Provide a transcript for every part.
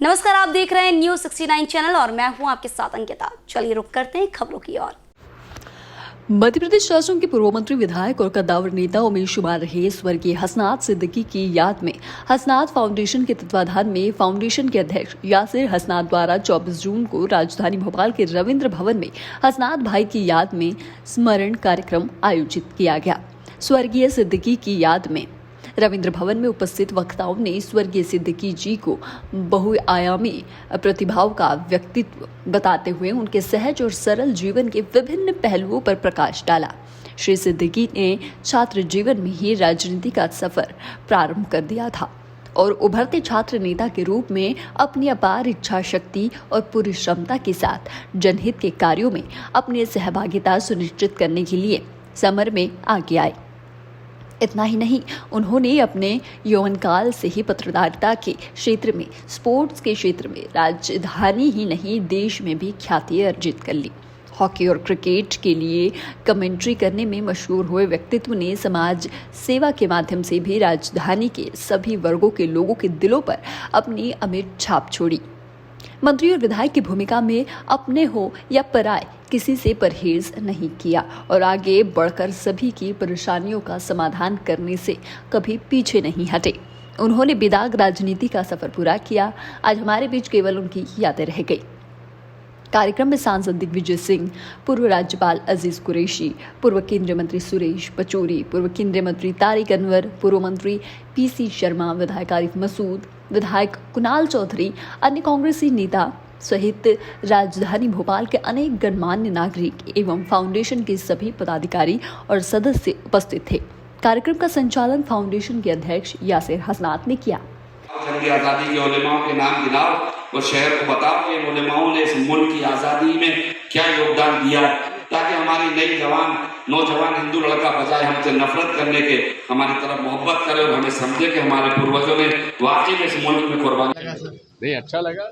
नमस्कार, आप देख रहे हैं न्यूज़ 69 चैनल और मैं हूं आपके साथ अंकिता। चलिए रुक करते हैं खबरों की ओर। मध्य प्रदेश शासन के पूर्व मंत्री, विधायक और कद्दावर नेता में शुमार रहे स्वर्गीय हसनात सिद्दीकी की याद में हसनात फाउंडेशन के तत्वाधान में फाउंडेशन के अध्यक्ष यासिर हसनात द्वारा 24 जून को राजधानी भोपाल के रविंद्र भवन में हसनात भाई की याद में स्मरण कार्यक्रम आयोजित किया गया। स्वर्गीय सिद्दीकी की याद में रविंद्र भवन में उपस्थित वक्ताओं ने स्वर्गीय सिद्दीकी जी को बहुआयामी प्रतिभाओं का व्यक्तित्व बताते हुए उनके सहज और सरल जीवन के विभिन्न पहलुओं पर प्रकाश डाला। श्री सिद्दीकी ने छात्र जीवन में ही राजनीति का सफर प्रारंभ कर दिया था और उभरते छात्र नेता के रूप में अपनी अपार इच्छा शक्ति और पूरी क्षमता के साथ जनहित के कार्यों में अपनी सहभागिता सुनिश्चित करने के लिए समर में आगे आए। इतना ही नहीं, उन्होंने अपने यौवन काल से ही पत्रकारिता के क्षेत्र में, स्पोर्ट्स के क्षेत्र में राजधानी ही नहीं देश में भी ख्याति अर्जित कर ली। हॉकी और क्रिकेट के लिए कमेंट्री करने में मशहूर हुए व्यक्तित्व ने समाज सेवा के माध्यम से भी राजधानी के सभी वर्गों के लोगों के दिलों पर अपनी अमिट छाप छोड़ी। मंत्री और विधायक की भूमिका में अपने हो या पराए किसी से परहेज नहीं किया और आगे बढ़कर सभी की परेशानियों का समाधान करने से कभी पीछे नहीं हटे। उन्होंने बेदाग राजनीति का सफर पूरा किया। आज हमारे बीच केवल उनकी यादें रह गई। कार्यक्रम में सांसद दिग्विजय सिंह, पूर्व राज्यपाल अजीज कुरैशी, पूर्व केंद्रीय मंत्री सुरेश पचौरी, पूर्व केंद्रीय मंत्री तारिक अनवर, पूर्व मंत्री पीसी शर्मा, विधायक आरिफ मसूद, विधायक कुणाल चौधरी, अन्य कांग्रेसी नेता सहित राजधानी भोपाल के अनेक गणमान्य नागरिक एवं फाउंडेशन के सभी पदाधिकारी और सदस्य उपस्थित थे। कार्यक्रम का संचालन फाउंडेशन के अध्यक्ष यासिर हसनात ने किया। जंग आज़ादी के उलेमाओं के नाम गिनाओ और शहर को बताओ कि उलेमाओं ने इस मुल्क की आज़ादी में क्या योगदान दिया, ताकि हमारी नई नौजवान हिंदू लड़का बजाय हमसे नफरत करने के हमारी तरफ मोहब्बत करे और हमें समझे कि हमारे पूर्वजों ने वाकई में इस मुल्क में कुर्बानी नहीं। अच्छा लगा।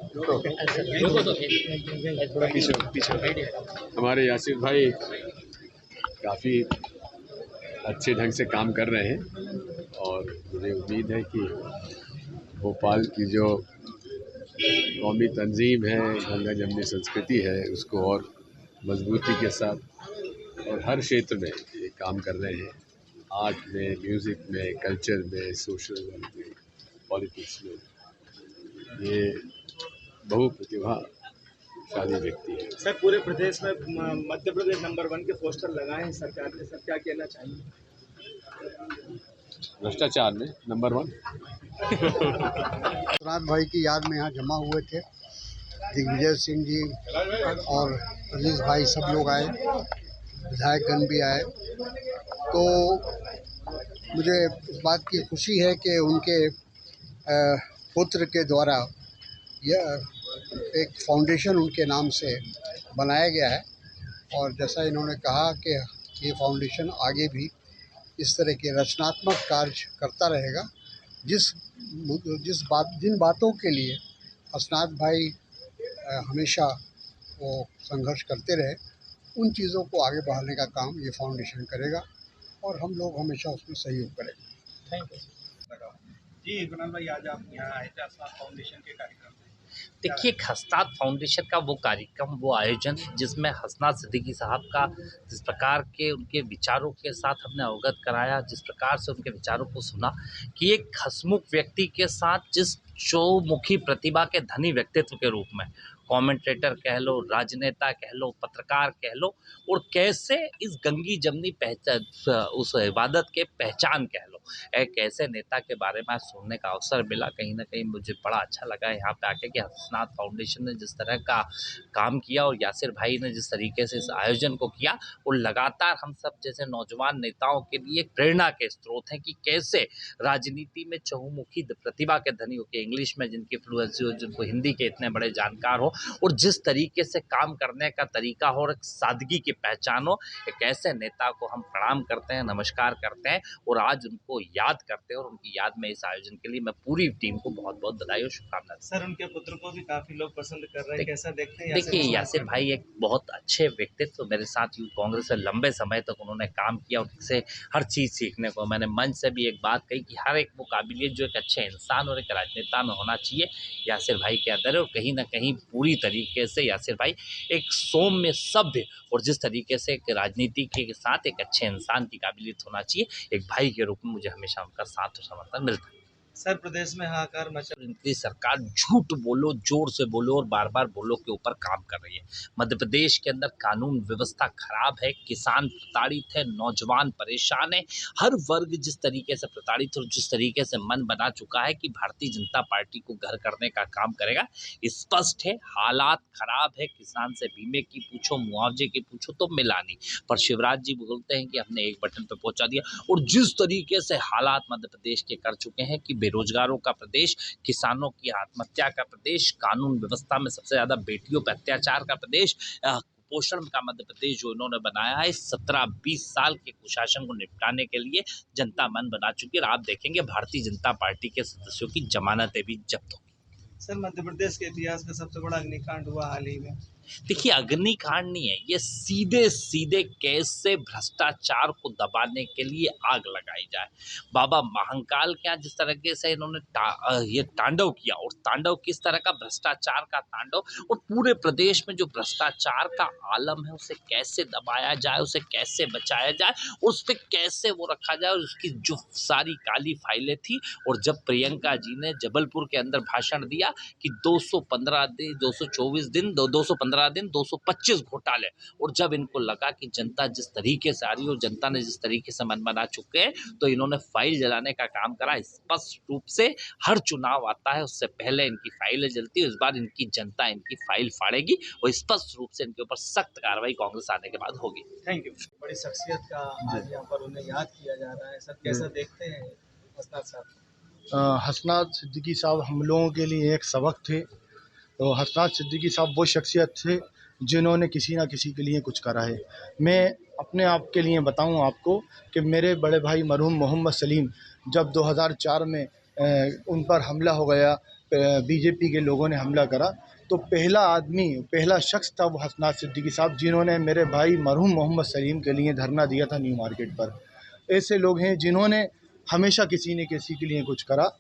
हमारे यासिर भाई काफ़ी अच्छे ढंग से काम कर रहे हैं और मुझे उम्मीद है कि भोपाल की जो कौमी तंजीम है, गंगा जमनी संस्कृति है, उसको और मजबूती के साथ और हर क्षेत्र में ये काम कर रहे हैं। आर्ट में, म्यूज़िक में, कल्चर में, सोशल वर्क में, पॉलिटिक्स में ये बहुप्रतिभाशाली व्यक्ति है। सर, पूरे प्रदेश में मध्य प्रदेश नंबर 1 के पोस्टर लगाए हैं सरकार ने, सर क्या कहना चाहिए? भ्रष्टाचार में नंबर 1। हसनात भाई की याद में यहाँ जमा हुए थे। दिग्विजय सिंह जी और अजीज भाई सब लोग आए, विधायकगण भी आए। तो मुझे इस बात की खुशी है कि उनके पुत्र के द्वारा यह एक फाउंडेशन उनके नाम से बनाया गया है और जैसा इन्होंने कहा कि ये फाउंडेशन आगे भी इस तरह के रचनात्मक कार्य करता रहेगा। जिन बातों के लिए हसनात भाई हमेशा वो संघर्ष करते रहे, उन चीज़ों को आगे बढ़ाने का काम ये फाउंडेशन करेगा और हम लोग हमेशा उसमें सहयोग करेंगे। थैंक यू जी। कुणाल भाई, आज आप यहाँ आए थे हसनात फाउंडेशन के कार्यक्रम में। देखिए, हसनात फाउंडेशन का वो कार्यक्रम, वो आयोजन जिसमें हसनात सिद्दीकी साहब का जिस प्रकार के उनके विचारों के साथ हमने अवगत कराया, जिस प्रकार से उनके विचारों को सुना कि एक हंसमुख व्यक्ति के साथ जिस चौमुखी प्रतिभा के धनी व्यक्तित्व के रूप में कमेंटेटर कह लो, राजनेता कह लो, पत्रकार कह लो, और कैसे इस गंगी जमनी पहचान, उस इबादत के पहचान कह लो, एक ऐसे नेता के बारे में सुनने का अवसर मिला। कहीं ना कहीं मुझे बड़ा अच्छा लगा यहाँ पे आके कि हसनात फाउंडेशन ने जिस तरह का काम किया और यासिर भाई ने जिस तरीके से इस आयोजन को किया, वो लगातार हम सब जैसे नौजवान नेताओं के लिए प्रेरणा के स्रोत हैं कि कैसे राजनीति में चहुमुखी प्रतिभा के धनी हो, के इंग्लिश में जिनकी फ्लुएंसी हो, जिनको हिंदी के इतने बड़े जानकार हो और जिस तरीके से काम करने का तरीका हो और एक सादगी की पहचान हो, एक ऐसे नेता को हम प्रणाम करते हैं, नमस्कार करते हैं और आज उनको उनको याद करते हैं और उनकी याद में इस आयोजन के लिए मैं पूरी टीम को बहुत बहुत बधाई और शुभकामनाएं। सर उनके पुत्र को भी काफी लोग पसंद कर रहे हैं, कैसा देखते हैं? देखिए यासिर भाई एक बहुत अच्छे व्यक्तित्व, मेरे साथ यूथ कांग्रेस से लंबे समय तक उन्होंने काम किया, उनसे हर चीज़ सीखने को। मैंने मंच से भी एक बात कही कि हर एक वो काबिलियत जो एक अच्छे इंसान और एक राजनेता में होना चाहिए यासिर भाई के अंदर है। और कहीं ना कहीं पूरी तरीके से यासिर भाई एक सौम्य, सभ्य और जिस तरीके से एक राजनीति के साथ एक अच्छे इंसान की काबिलियत होना चाहिए, एक भाई के रूप में मुझे हमेशा उनका साथ और समर्थन मिलता है। सर प्रदेश में हाहाकार मचा, इनकी सरकार झूठ बोलो, जोर से बोलो और बार बार बोलो के ऊपर काम कर रही है। मध्य प्रदेश के अंदर कानून व्यवस्था खराब है, किसान प्रताड़ित है, नौजवान परेशान है, हर वर्ग जिस तरीके से प्रताड़ित और जिस तरीके से मन बना चुका है कि भारतीय जनता पार्टी को घर करने का काम करेगा, स्पष्ट है। हालात खराब है, किसान से बीमे की पूछो, मुआवजे की पूछो तो मिला नहीं, पर शिवराज जी बोलते हैं कि हमने एक बटन पर पहुंचा दिया। और जिस तरीके से हालात मध्य प्रदेश के कर चुके हैं कि बेरोजगारों का प्रदेश, किसानों की आत्महत्या का प्रदेश, कानून व्यवस्था में सबसे ज्यादा बेटियों पर अत्याचार का प्रदेश, कुपोषण का मध्य प्रदेश जो इन्होंने बनाया है, 17-20 साल के कुशासन को निपटाने के लिए जनता मन बना चुकी है। और आप देखेंगे भारतीय जनता पार्टी के सदस्यों की जमानतें भी जब्त होंगी। सर मध्य प्रदेश के इतिहास में सबसे बड़ा अग्निकांड हुआ हाल ही में। देखिए अग्निकांड नहीं है ये, सीधे सीधे कैसे भ्रष्टाचार को दबाने के लिए आग लगाई जाए। बाबा महाकाल के यहाँ जिस तरीके से इन्होंने ये तांडव किया, और तांडव किस तरह का भ्रष्टाचार का तांडव, और पूरे प्रदेश में जो भ्रष्टाचार का आलम है उसे कैसे दबाया जाए, उसे कैसे बचाया जाए, उस पर कैसे वो रखा जाए। और उसकी जो सारी काली फाइलें थी, और जब प्रियंका जी ने जबलपुर के अंदर भाषण दिया कि 215 दिन, 224 दिन, 215 दिन, 225 घोटाले, और जब इनको लगा कि जनता जिस तरीके से आ रही है और जनता ने जिस तरीके से मन बना चुके हैं, तो इन्होंने फाइल जलाने का काम करा। स्पष्ट रूप से हर चुनाव आता है उससे पहले इनकी फाइलें जलती है। इस बार इनकी जनता इनकी फाइल फाड़ेगी और स्पष्ट रूप से इनके ऊपर सख्त कार्रवाई कांग्रेस आने के बाद होगी। Thank you. बड़ी शख्सियत का आज यहाँ पर उन्हें याद किया जा रहा है। सर कैसा देखते हैं हसनात साहब? हसनात सिद्दीकी साहब हम लोगों के लिए एक सबक थे। तो हसनात सिद्दीकी साहब वो शख्सियत थे जिन्होंने किसी ना किसी के लिए कुछ करा है। मैं अपने आप के लिए बताऊं आपको कि मेरे बड़े भाई मरहूम मोहम्मद सलीम जब 2004 में उन पर हमला हो गया, बीजेपी के लोगों ने हमला करा, तो पहला शख्स था वो हसनात सिद्दीकी साहब, जिन्होंने मेरे भाई मरहूम मोहम्मद सलीम के लिए धरना दिया था न्यू मार्केट पर। ऐसे लोग हैं जिन्होंने हमेशा किसी न किसी के लिए कुछ करा।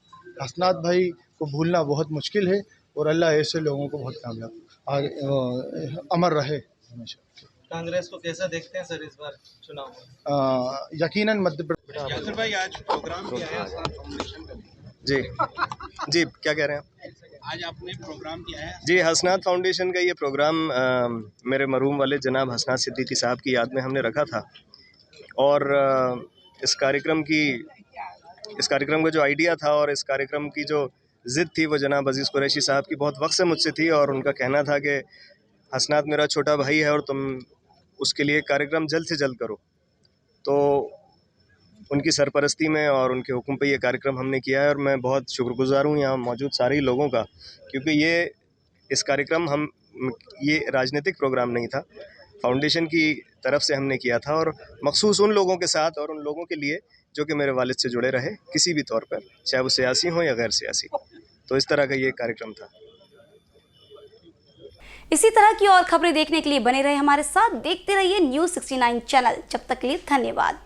हसनात भाई को भूलना बहुत मुश्किल है और अल्लाह ऐसे लोगों को बहुत कामयाब अमर रहे हमेशा। कांग्रेस को कैसा देखते हैं सर इस बार चुनाव में? यकीनन मध्य प्रदेश। यासिर भाई आज प्रोग्राम किया है हसनात फाउंडेशन का। जी क्या कह रहे हैं आज आपने प्रोग्राम किया है? जी, हसनात फाउंडेशन का ये प्रोग्राम मेरे मरहूम वाले जनाब हसनात सिद्दीकी साहब की याद में हमने रखा था। और इस कार्यक्रम का जो आइडिया था और इस कार्यक्रम की जो ज़िद थी वो जनाब अज़ीज़ कुरैशी साहब की बहुत वक्त से मुझसे थी। और उनका कहना था कि हसनात मेरा छोटा भाई है और तुम उसके लिए कार्यक्रम जल्द से जल्द करो। तो उनकी सरपरस्ती में और उनके हुक्म पे ये कार्यक्रम हमने किया है। और मैं बहुत शुक्रगुज़ार हूँ यहाँ मौजूद सारे ही लोगों का, क्योंकि इस कार्यक्रम ये राजनीतिक प्रोग्राम नहीं था, फाउंडेशन की तरफ से हमने किया था और मखसूस उन लोगों के साथ और उन लोगों के लिए जो कि मेरे वालिद से जुड़े रहे किसी भी तौर पर, चाहे वो सियासी हो या गैर सियासी। तो इस तरह का ये कार्यक्रम था। इसी तरह की और खबरें देखने के लिए बने रहे हमारे साथ, देखते रहिए न्यूज़ 69 चैनल। जब तक के लिए धन्यवाद।